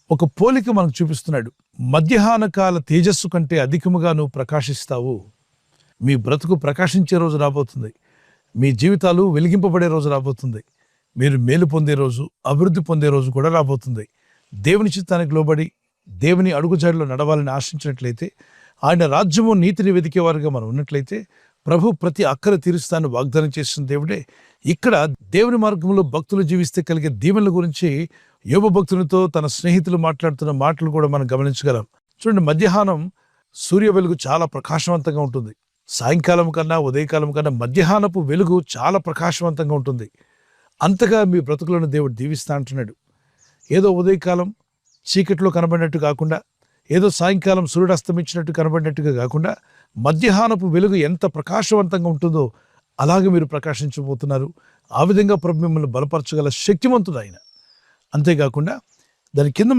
ఒక పోలిక మనకు చూపిస్తున్నాడు. మధ్యాహ్న కాల తేజస్సు కంటే అధికముగా నువ్వు ప్రకాశిస్తావు. మీ బ్రతుకు ప్రకాశించే రోజు రాబోతుంది. మీ జీవితాలు వెలిగింపబడే రోజు రాబోతుంది. మీరు మేలు పొందే రోజు, అభివృద్ధి పొందే రోజు కూడా రాబోతుంది. దేవుని చిత్తానికి లోబడి దేవుని అడుగుజాడలో నడవాలని ఆశించినట్లయితే, ఆయన రాజ్యము నీతిని వెతికేవారుగా మనం ఉన్నట్లయితే, ప్రభు ప్రతి అక్కర తీరుస్తాను వాగ్దానం చేసిన దేవుడే. ఇక్కడ దేవుని మార్గంలో భక్తులు జీవిస్తే కలిగే దీవెనల గురించి యోబు భక్తునితో తన స్నేహితులు మాట్లాడుతున్న మాటలు కూడా మనం గమనించగలం. చూడండి, మధ్యాహ్నం సూర్య వెలుగు చాలా ప్రకాశవంతంగా ఉంటుంది. సాయంకాలం కన్నా ఉదయకాలం కన్నా మధ్యాహ్నపు వెలుగు చాలా ప్రకాశవంతంగా ఉంటుంది. అంతగా మీ బ్రతుకులను దేవుడు దీవిస్తా అంటున్నాడు. ఏదో ఉదయకాలం చీకట్లో కనబడినట్టు కాకుండా, ఏదో సాయంకాలం సూర్యుడు అస్తమించినట్టు కనబడినట్టుగా కాకుండా, మధ్యాహ్నపు వెలుగు ఎంత ప్రకాశవంతంగా ఉంటుందో అలాగే మీరు ప్రకాశించబోతున్నారు. ఆ విధంగా ప్రభు మిమ్మల్ని బలపరచగల శక్తివంతుడు ఆయన. అంతేకాకుండా దాని కింద